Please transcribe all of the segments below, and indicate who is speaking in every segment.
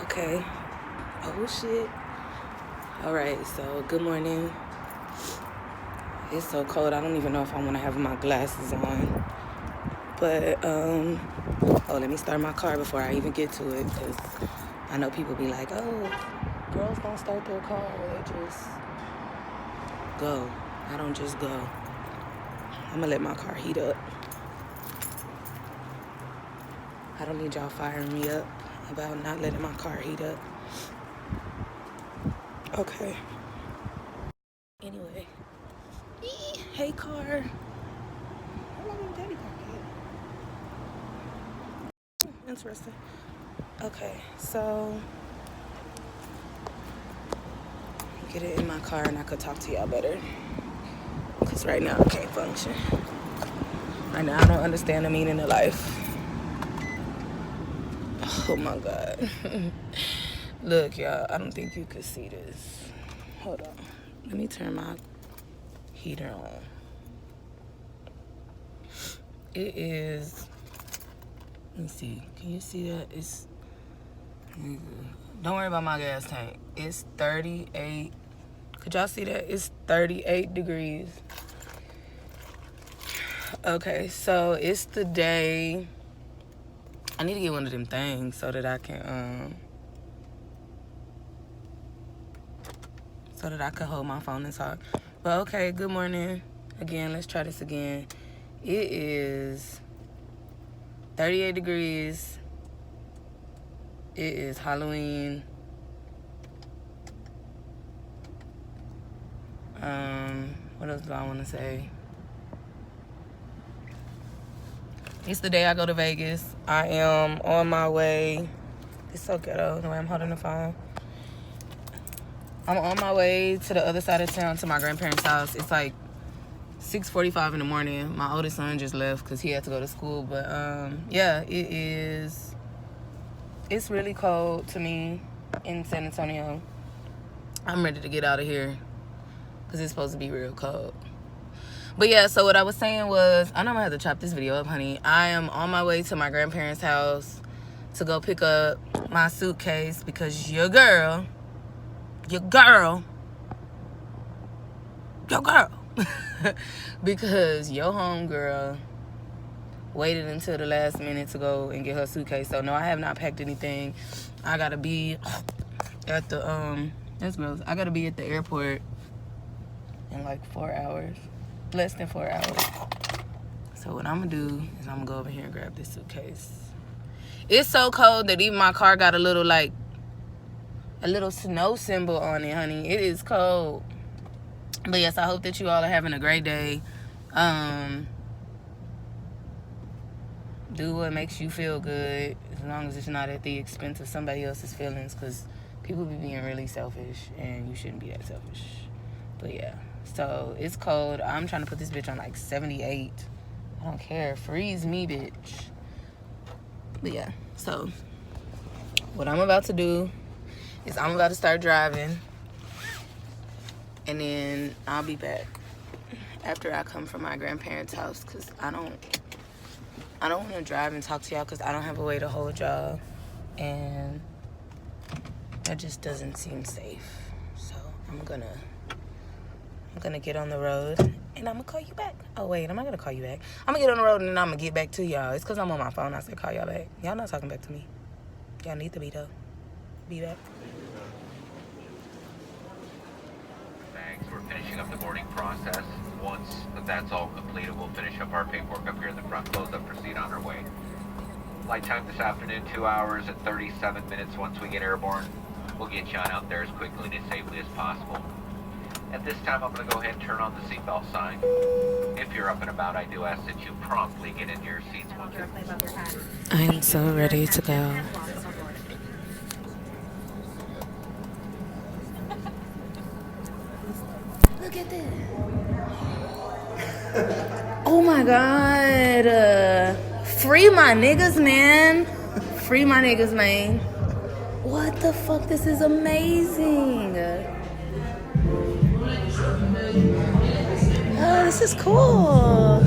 Speaker 1: Okay. Oh shit. Alright, so good morning. It's so cold, I don't even know if I want to have my glasses on. But, oh, let me start my car before I even get to it, because I know people be like, oh, girls don't start their car, they just go. I don't just go. I'm gonna let my car heat up. I don't need y'all firing me up about not letting my car heat up. Okay. Anyway. Hey, car. How long did Daddy park at? Interesting. Okay, so get it in my car and I could talk to y'all better. Because right now I can't function. Right now I don't understand the meaning of life. Oh my God. Look, y'all, I don't think you could see this. Hold on. Let me turn my heater on. It is, let me see. Can you see that? It's, don't worry about my gas tank. It's 38. Could y'all see that? It's 38 degrees. Okay, so it's the day. I need to get one of them things so that I can, hold my phone and talk. But okay, good morning. Again, let's try this again. It is 38 degrees. It is Halloween. What else do I want to say? It's the day I go to Vegas. I am on my way. It's so ghetto the way I'm holding the phone. I'm on my way to the other side of town to my grandparents' house. It's like 6:45 in the morning. My oldest son just left because he had to go to school. But yeah, it's really cold to me in San Antonio. I'm ready to get out of here because it's supposed to be real cold. But yeah, so what I was saying was, I know I'm gonna have to chop this video up, honey. I am on my way to my grandparents' house to go pick up my suitcase because your girl because your homegirl waited until the last minute to go and get her suitcase. So no, I have not packed anything. I gotta be at the that's gross. I gotta be at the airport in like 4 hours. Less than 4 hours. So what I'm gonna do is I'm gonna go over here and grab this suitcase. It's so cold that even my car got a little snow symbol on it, honey. It is cold. But yes, I hope that you all are having a great day. Do what makes you feel good, as long as it's not at the expense of somebody else's feelings, because people be being really selfish and you shouldn't be that selfish. But yeah, so it's cold. I'm trying to put this bitch on like 78. I don't care. Freeze me, bitch. But yeah, so what I'm about to do is I'm about to start driving, and then I'll be back after I come from my grandparents' house, because I don't want to drive and talk to y'all because I don't have a way to hold y'all, and that just doesn't seem safe. So I'm gonna get on the road and I'm gonna call you back. Oh wait, I'm not gonna call you back. I'm gonna get on the road and then I'm gonna get back to y'all. It's because I'm on my phone. I said call y'all back. Y'all not talking back to me. Y'all need to be though. Be back.
Speaker 2: Thanks. We're finishing up the boarding process. Once that's all completed, we'll finish up our paperwork up here in the front, close up, proceed on our way. Flight time this afternoon, 2 hours and 37 minutes. Once we get airborne, we'll get you on out there as quickly and as safely as possible. At this time, I'm going to go ahead and turn on the seatbelt sign. If you're up and about, I do ask that you promptly get into your seats once you're...
Speaker 1: I am so ready to go. Look at this. Oh my God. Free my niggas, man. Free my niggas, man. What the fuck? This is amazing. Oh, this is cool.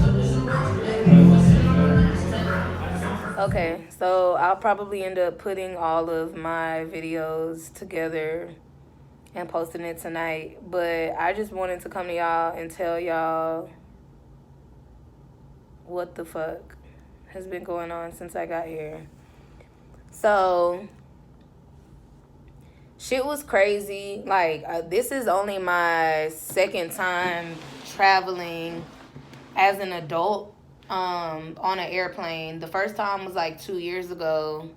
Speaker 1: Okay, So I'll probably end up putting all of my videos together and posting it tonight. But I just wanted to come to y'all and tell y'all what the fuck has been going on since I got here. So shit was crazy. Like, this is only my second time traveling as an adult on an airplane. The first time was like 2 years ago.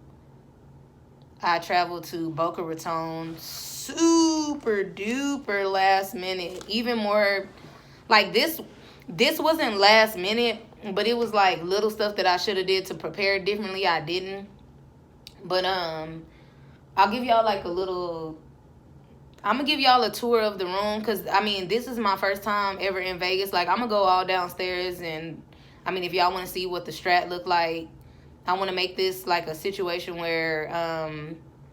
Speaker 1: I traveled to Boca Raton, super duper last minute. Even more, like, this wasn't last minute, but it was like little stuff that I should have did to prepare differently. I didn't. But I'll give y'all like I'm gonna give y'all a tour of the room, because I mean, this is my first time ever in Vegas. Like, I'm gonna go all downstairs, and I mean, if y'all want to see what the Strat look like, I want to make this like a situation where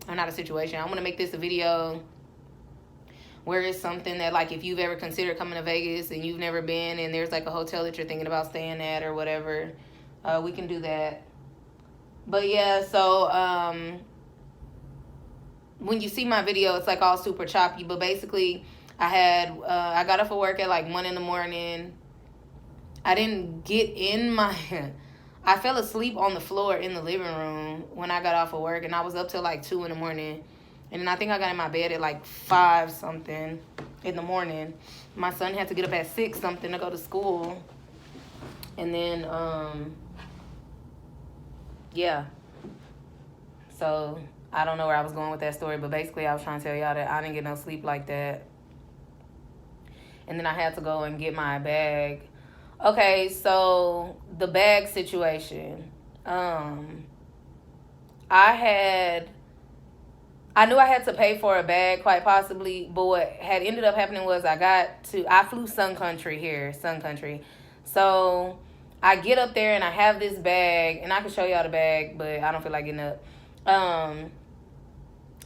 Speaker 1: or not a situation, I want to make this a video where it's something that, like, if you've ever considered coming to Vegas and you've never been, and there's like a hotel that you're thinking about staying at or whatever, we can do that. But yeah, so when you see my video, it's like all super choppy. But basically, I got off of work at like 1 a.m. I didn't get in my I fell asleep on the floor in the living room when I got off of work, and I was up till like 2 a.m. And then I think I got in my bed at like 5 something in the morning. My son had to get up at 6 something to go to school. And then yeah. So I don't know where I was going with that story, but basically I was trying to tell y'all that I didn't get no sleep like that. And then I had to go and get my bag. Okay, so the bag situation. I knew I had to pay for a bag, quite possibly, but what had ended up happening was I flew Sun Country here, Sun Country. So I get up there and I have this bag, and I can show y'all the bag, but I don't feel like getting up. I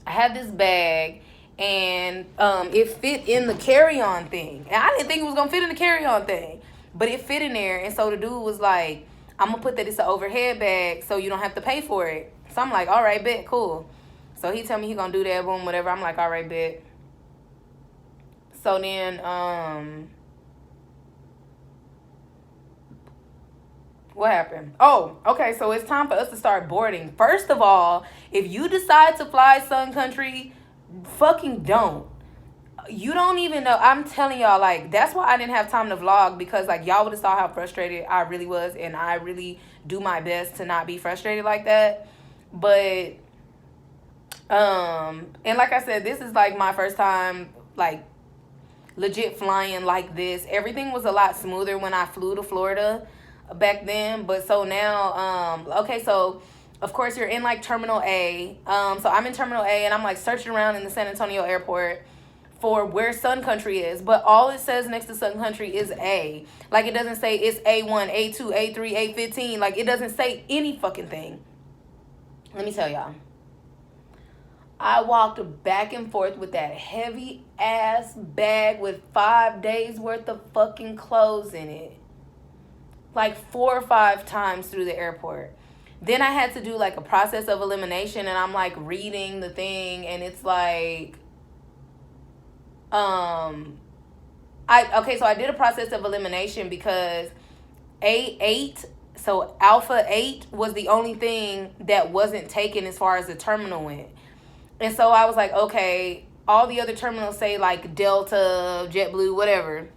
Speaker 1: had this bag, and it fit in the carry-on thing. And I didn't think it was going to fit in the carry-on thing, but it fit in there. And so the dude was like, I'm going to put that it's an overhead bag so you don't have to pay for it. So I'm like, all right, bet, cool. So he tell me he going to do that, boom, whatever. I'm like, all right, bet. So then, what happened? Oh, okay, so it's time for us to start boarding. First of all, if you decide to fly Sun Country, fucking don't. You don't even know. I'm telling y'all, like, that's why I didn't have time to vlog, because, like, y'all would have saw how frustrated I really was, and I really do my best to not be frustrated like that. But, and like I said, this is, like, my first time, like, legit flying like this. Everything was a lot smoother when I flew to Florida back then, but so now, okay, so of course you're in like Terminal A. So I'm in Terminal A, and I'm like searching around in the San Antonio airport for where Sun Country is, but all it says next to Sun Country is A. Like, it doesn't say it's A1, A2, A3, A15. Like, it doesn't say any fucking thing. Let me tell y'all. I walked back and forth with that heavy ass bag with 5 days worth of fucking clothes in it, like 4 or 5 times through the airport. Then I had to do like a process of elimination, and I'm like reading the thing, and it's like, so I did a process of elimination because Alpha 8 was the only thing that wasn't taken as far as the terminal went. And so I was like, okay, all the other terminals say like Delta, JetBlue, whatever,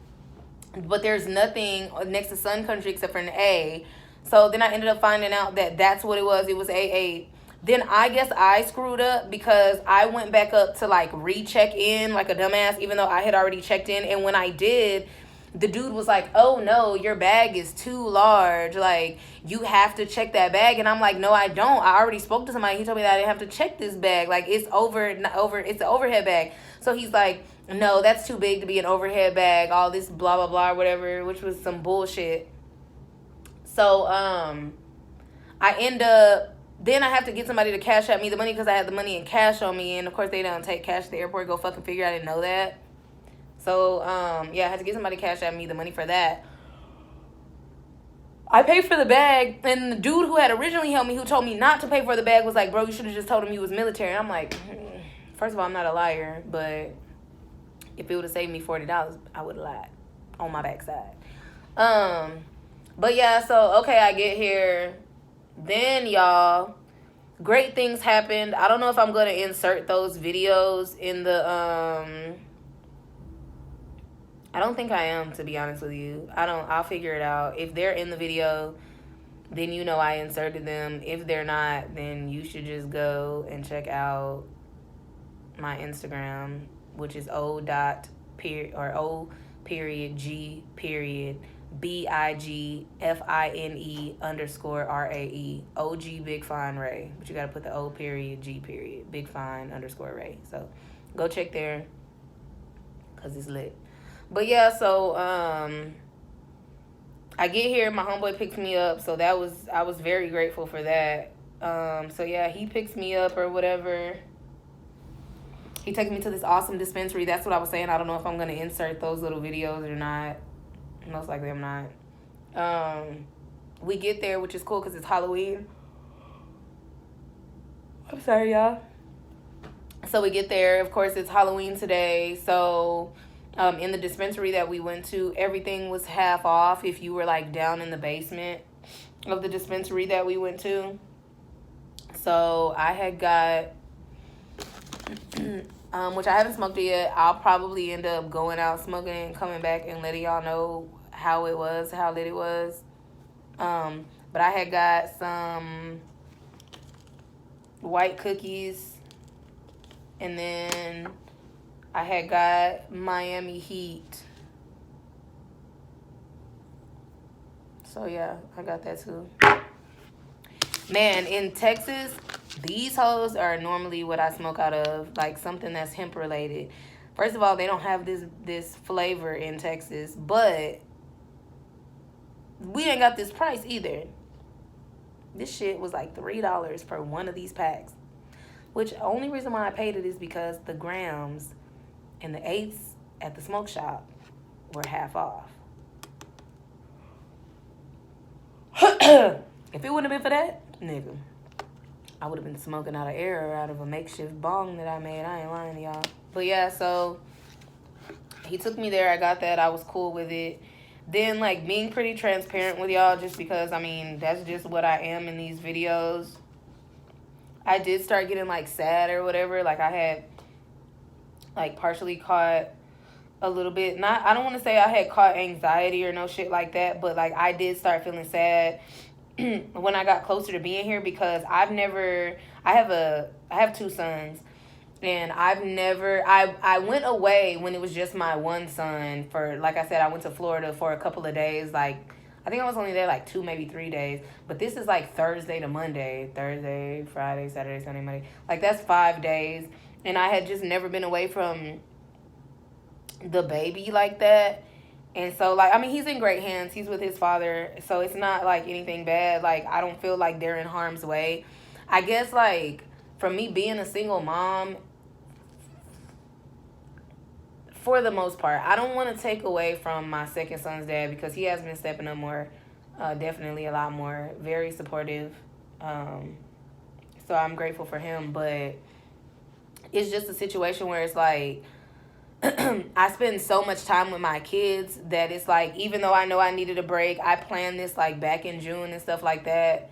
Speaker 1: but there's nothing next to Sun Country except for an A. So then I ended up finding out that that's what it was. It was A8. Then I guess I screwed up because I went back up to like recheck in like a dumbass, even though I had already checked in. And when I did, the dude was like, oh no, your bag is too large. Like, you have to check that bag. And I'm like, no, I don't. I already spoke to somebody. He told me that I didn't have to check this bag. Like, it's it's an overhead bag. So he's like, no, that's too big to be an overhead bag. All this blah, blah, blah, whatever, which was some bullshit. So, I end up, then I have to get somebody to cash out me the money because I had the money in cash on me. And of course they don't take cash at the airport. Go fucking figure. I didn't know that. So, yeah, I had to get somebody to cash out me the money for that. I paid for the bag, and the dude who had originally helped me, who told me not to pay for the bag, was like, bro, you should have just told him you was military. And I'm like, first of all, I'm not a liar, but if it would have saved me $40, I would have lied on my backside. But yeah, so okay, I get here. Then y'all, great things happened. I don't know if I'm gonna insert those videos in the I don't think I am, to be honest with you. I'll figure it out. If they're in the video, then you know I inserted them. If they're not, then you should just go and check out my Instagram, which is O period BIGFINE_RAE. OG Big Fine Ray. But you gotta put the O period G period Big Fine _Ray. So go check there, cause it's lit. But yeah, so I get here, my homeboy picks me up, so I was very grateful for that. So yeah, he picks me up or whatever. He takes me to this awesome dispensary. That's what I was saying. I don't know if I'm gonna insert those little videos or not. Most likely I'm not. We get there, which is cool because it's Halloween. I'm sorry, y'all. So we get there. Of course, it's Halloween today. So in the dispensary that we went to, everything was half off if you were like down in the basement of the dispensary that we went to. So I had got, which I haven't smoked it yet. I'll probably end up going out smoking and coming back and letting y'all know how lit it was. But I had got some white cookies, and then I had got Miami Heat. So yeah, I got that too. Man, in Texas, these hoes are normally what I smoke out of, like something that's hemp related. First of all, they don't have this flavor in Texas, but we ain't got this price either. This shit was like $3 for one of these packs, which the only reason why I paid it is because the grams and the eighths at the smoke shop were half off. If it wouldn't have been for that, nigga, I would have been smoking out of air or out of a makeshift bong that I made. I ain't lying to y'all. But yeah, so he took me there. I got that. I was cool with it. Then, like, being pretty transparent with y'all, just because, I mean, that's just what I am in these videos. I did start getting, like, sad or whatever. Like, I had, like, partially caught a little bit. I don't want to say I had caught anxiety or no shit like that, but, like, I did start feeling sad when I got closer to being here, because I have two sons. And I went away when it was just my one son for, like I said, I went to Florida for a couple of days. Like, I think I was only there like 2, maybe 3 days. But this is like Thursday to Monday. Thursday, Friday, Saturday, Sunday, Monday. Like, that's 5 days. And I had just never been away from the baby like that. And so, like, I mean, he's in great hands. He's with his father. So it's not like anything bad. Like, I don't feel like they're in harm's way. I guess, like, for me being a single mom, for the most part, I don't want to take away from my second son's dad, because he has been stepping up more, definitely a lot more, very supportive. So I'm grateful for him, but it's just a situation where it's like, I spend so much time with my kids that it's like, even though I know I needed a break, I planned this like back in June and stuff like that.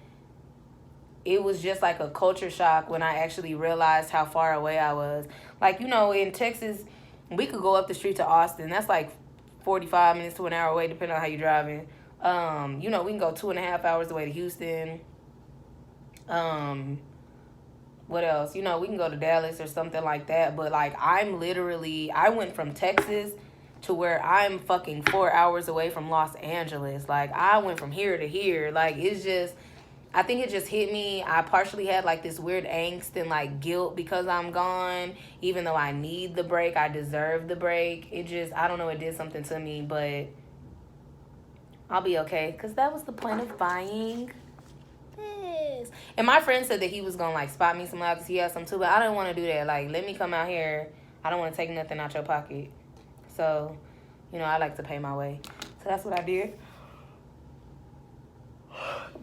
Speaker 1: It was just like a culture shock when I actually realized how far away I was. Like, you know, in Texas, we could go up the street to Austin. That's like 45 minutes to an hour away, depending on how you're driving. You know, we can go 2.5 hours away to Houston. What else? You know, we can go to Dallas or something like that. But, like, I went from Texas to where I'm fucking 4 hours away from Los Angeles. Like, I went from here to here. Like, it's just, I think it just hit me. I partially had, like, this weird angst and, like, guilt because I'm gone. Even though I need the break, I deserve the break. It just, I don't know, it did something to me. But I'll be okay, because that was the point of buying this. And my friend said that he was going to, like, spot me some out because he has some too. But I don't want to do that. Like, let me come out here. I don't want to take nothing out your pocket. So, you know, I like to pay my way. So that's what I did.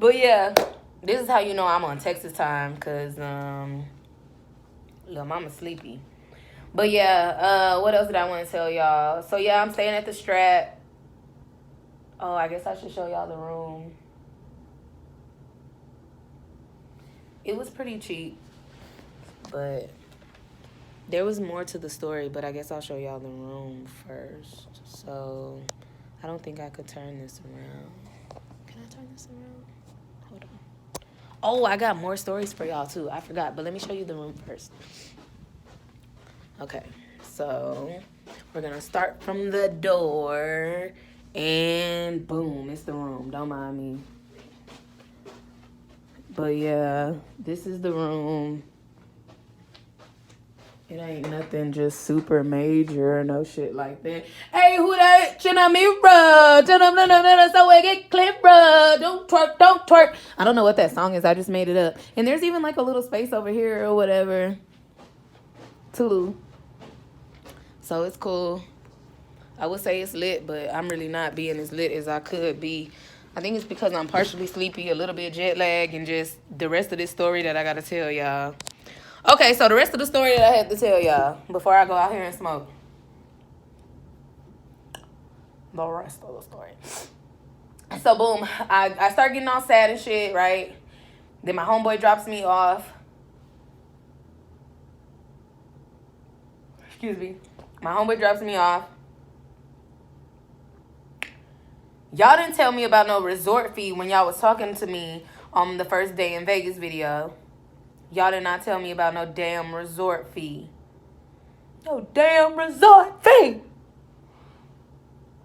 Speaker 1: But yeah, this is how you know I'm on Texas time, cause little mama's sleepy. But yeah, what else did I want to tell y'all? So yeah, I'm staying at the Strat. Oh, I guess I should show y'all the room. It was pretty cheap, but there was more to the story. But I guess I'll show y'all the room first. So I don't think I could turn this around. Can I turn this around? Hold on. Oh, I got more stories for y'all too. I forgot, but let me show you the room first. Okay, so we're gonna start from the door, and boom, it's the room. Don't mind me. But yeah, this is the room. It ain't nothing just super major or no shit like that. Hey, who that? Chinna me, bro. So we get clip, bro. Don't twerk, don't twerk. I don't know what that song is. I just made it up. And there's even like a little space over here or whatever. Tulu. So it's cool. I would say it's lit, but I'm really not being as lit as I could be. I think it's because I'm partially sleepy, a little bit jet lag, and just the rest of this story that I gotta tell y'all. Okay, so the rest of the story that I had to tell y'all before I go out here and smoke. The rest of the story. So boom, I start getting all sad and shit, right? Then my homeboy drops me off. Excuse me. My homeboy drops me off. Y'all didn't tell me about no resort fee when y'all was talking to me on the first day in Vegas video. Y'all did not tell me about no damn resort fee. No damn resort fee.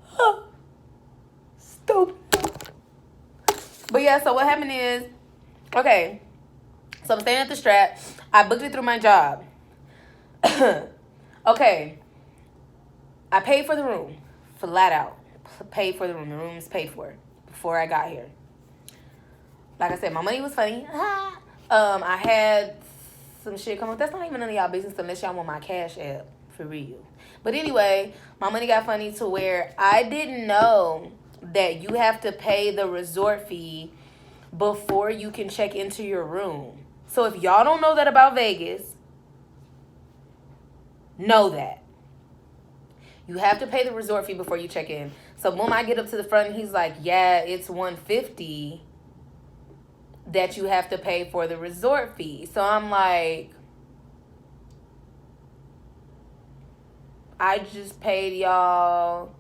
Speaker 1: Huh. Stupid. But yeah, so what happened is, okay, so I'm staying at the Strat. I booked it through my job. Okay. I paid for the room. Flat out. Paid for the room. The room is paid for before I got here. Like I said, my money was funny. I had some shit come up. That's not even none of y'all business unless y'all want my Cash App for real. But anyway, my money got funny to where I didn't know that you have to pay the resort fee before you can check into your room. So if y'all don't know that about Vegas, know that. You have to pay the resort fee before you check in. So when I get up to the front, he's like, yeah, it's $150 that you have to pay for the resort fee. So I'm like, I just paid y'all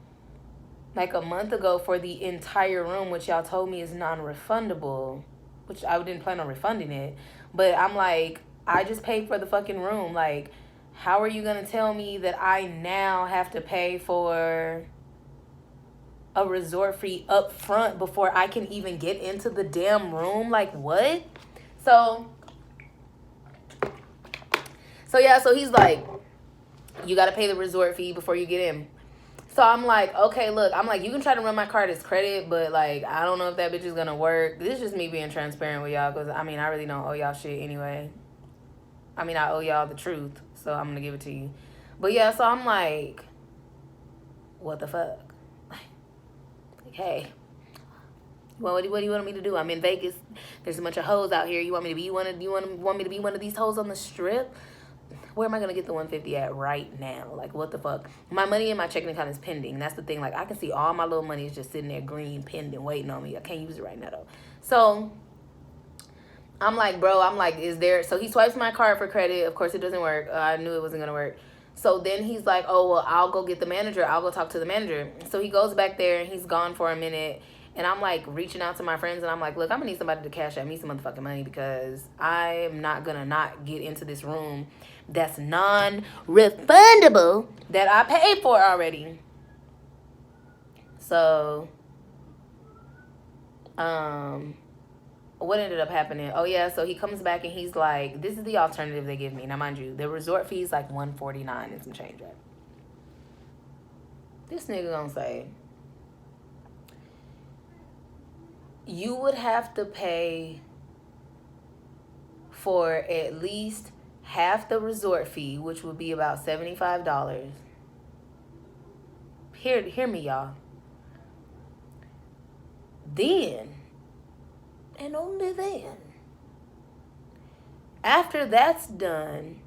Speaker 1: like a month ago for the entire room, which y'all told me is non-refundable, which I didn't plan on refunding it. But I'm like, I just paid for the fucking room. Like, how are you going to tell me that I now have to pay for a resort fee up front before I can even get into the damn room? Like, what? So yeah, so he's like, you got to pay the resort fee before you get in. So I'm like, okay, look, I'm like, you can try to run my card as credit, but like, I don't know if that bitch is going to work. This is just me being transparent with y'all because, I mean, I really don't owe y'all shit anyway. I mean, I owe y'all the truth, so I'm going to give it to you. But yeah, so I'm like, what the fuck? Like, hey, what do you want me to do? I'm in Vegas. There's a bunch of hoes out here. You want me to be one of these hoes on the strip? Where am I going to get the $150 at right now? Like, what the fuck? My money in my checking account is pending. That's the thing. Like, I can see all my little money is just sitting there green, pending, waiting on me. I can't use it right now, though. So I'm like, bro, is there... So he swipes my card for credit. Of course, it doesn't work. I knew it wasn't going to work. So then he's like, oh, well, I'll go get the manager. I'll go talk to the manager. So he goes back there, and he's gone for a minute. And I'm, like, reaching out to my friends, and I'm like, look, I'm going to need somebody to cash out me some motherfucking money because I'm not going to not get into this room that's non-refundable that I paid for already. So, what ended up happening? Oh, yeah, so he comes back, and he's like, this is the alternative they give me. Now, mind you, the resort fee is, like, $149 and some change, right? This nigga gonna say, you would have to pay for at least half the resort fee, which would be about $75. Hear me, y'all. Then, And only then, after that's done,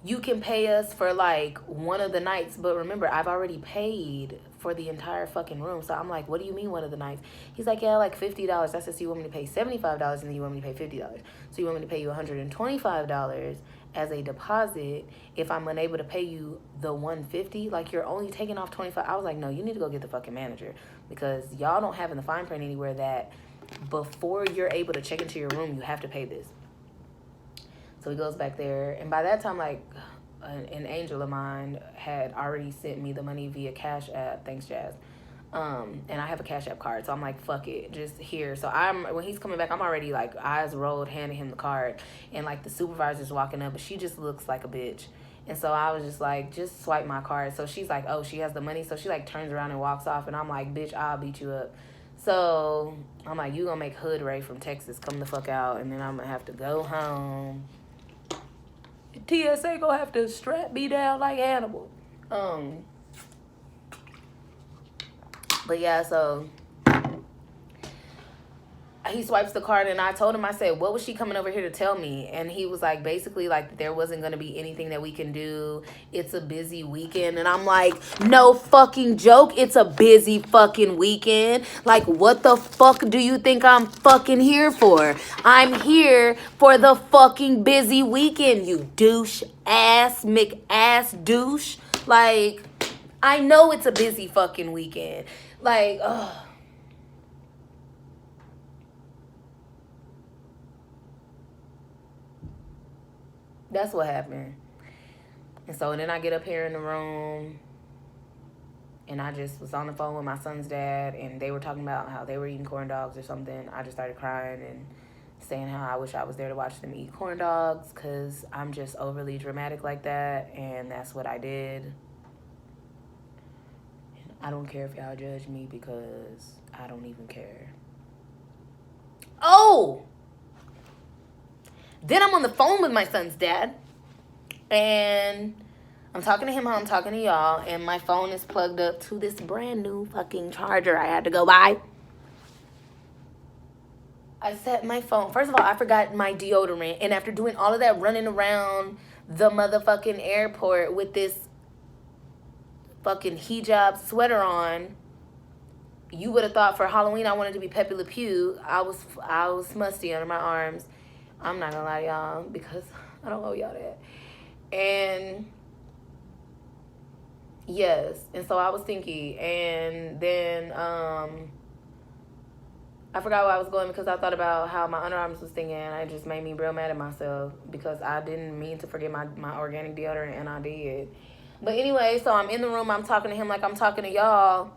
Speaker 1: you can pay us for like one of the nights. But remember, I've already paid for the entire fucking room. So I'm like, what do you mean one of the nights? He's like, yeah, like $50. I said, so you want me to pay $75 and then you want me to pay $50. So you want me to pay you $125 as a deposit if I'm unable to pay you the $150? Like, you're only taking off $25. I was like, no, you need to go get the fucking manager, because y'all don't have in the fine print anywhere that before you're able to check into your room, you have to pay this. So he goes back there, and by that time, like, an angel of mine had already sent me the money via Cash App. Thanks, Jazz. And I have a Cash App card, so I'm like, fuck it, just here. So when he's coming back, I'm already like eyes rolled, handing him the card, and like the supervisor's walking up, but she just looks like a bitch. And so I was just like, just swipe my card. So she's like, oh, she has the money. So she like turns around and walks off, and I'm like, bitch, I'll beat you up. So I'm like, you gonna make Hood Ray from Texas come the fuck out, and then I'm gonna have to go home. TSA gonna have to strap me down like Hannibal. But yeah, so he swipes the card, and I told him, I said, what was she coming over here to tell me? And he was like, basically, like, there wasn't going to be anything that we can do. It's a busy weekend. And I'm like, no fucking joke. It's a busy fucking weekend. Like, what the fuck do you think I'm fucking here for? I'm here for the fucking busy weekend, you douche ass, McAss douche. Like, I know it's a busy fucking weekend. Like, ugh. That's what happened. And so then I get up here in the room, and I just was on the phone with my son's dad, and they were talking about how they were eating corn dogs or something. I just started crying and saying how I wish I was there to watch them eat corn dogs, because I'm just overly dramatic like that, and that's what I did. And I don't care if y'all judge me, because I don't even care. Oh! Then I'm on the phone with my son's dad, and I'm talking to him how I'm talking to y'all, and my phone is plugged up to this brand new fucking charger I had to go buy. I set my phone. First of all, I forgot my deodorant, and after doing all of that running around the motherfucking airport with this fucking hijab sweater on, you would have thought for Halloween I wanted to be Pepe Le Pew. I was musty under my arms. I'm not gonna lie to y'all, because I don't owe y'all that. And yes, and so I was stinky, and then I forgot where I was going, because I thought about how my underarms was stinging, and it just made me real mad at myself, because I didn't mean to forget my organic deodorant, and I did. But anyway, so I'm in the room, I'm talking to him like I'm talking to y'all,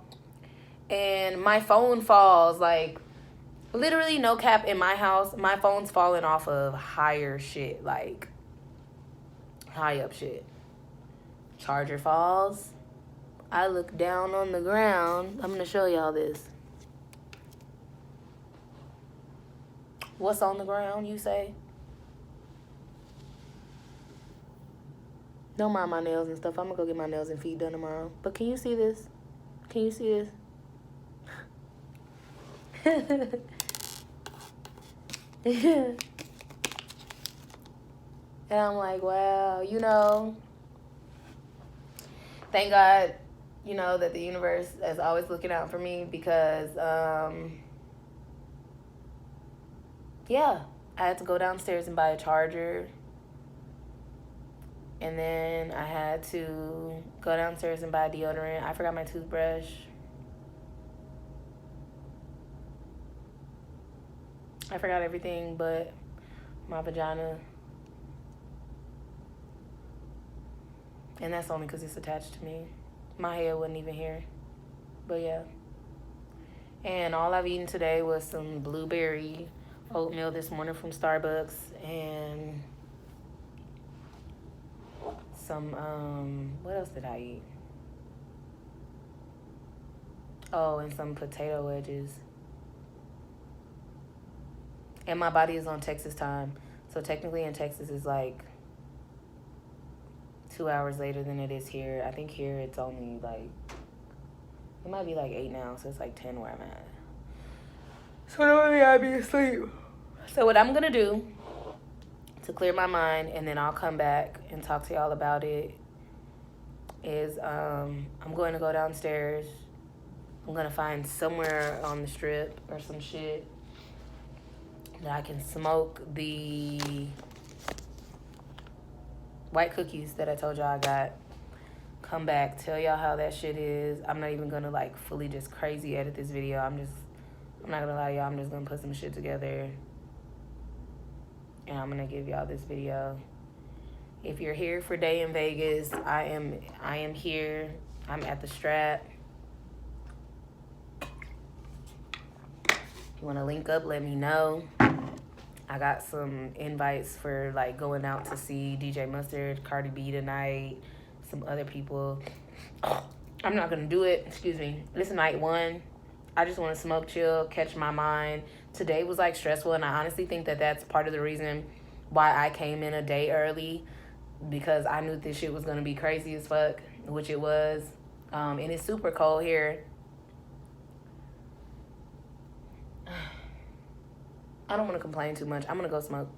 Speaker 1: and my phone falls, like, literally no cap, in my house, my phone's falling off of higher shit, like high up shit. Charger falls. I look down on the ground. I'm gonna show y'all this. What's on the ground, you say? Don't mind my nails and stuff. I'm gonna go get my nails and feet done tomorrow. But can you see this? Can you see this? And I'm like, wow, thank God, that the universe is always looking out for me, because, yeah, I had to go downstairs and buy a charger. And then I had to go downstairs and buy deodorant. I forgot my toothbrush. I forgot everything but my vagina. And that's only because it's attached to me. My head wasn't even here. But yeah. And all I've eaten today was some blueberry oatmeal this morning from Starbucks, and some, what else did I eat? Oh, and some potato wedges. And my body is on Texas time. So technically in Texas it's like 2 hours later than it is here. I think here it's only like, it might be like 8 now, so it's like 10 where I'm at. So normally I'd be asleep. So what I'm gonna do to clear my mind, and then I'll come back and talk to y'all about it, is I'm going to go downstairs. I'm gonna find somewhere on the strip or some shit that I can smoke the white cookies that I told y'all I got. Come back, tell y'all how that shit is. I'm not even gonna like fully just crazy edit this video. I'm not gonna lie to y'all, I'm just gonna put some shit together and I'm gonna give y'all this video. If you're here for Day in Vegas, I am here. I'm at the Strap. You wanna link up, let me know. I got some invites for like going out to see DJ Mustard, Cardi B tonight, some other people. I'm not gonna do it, excuse me. This is night one. I just wanna smoke, chill, catch my mind. Today was like stressful, and I honestly think that that's part of the reason why I came in a day early, because I knew this shit was gonna be crazy as fuck, which it was. And it's super cold here. I don't want to complain too much. I'm gonna go smoke.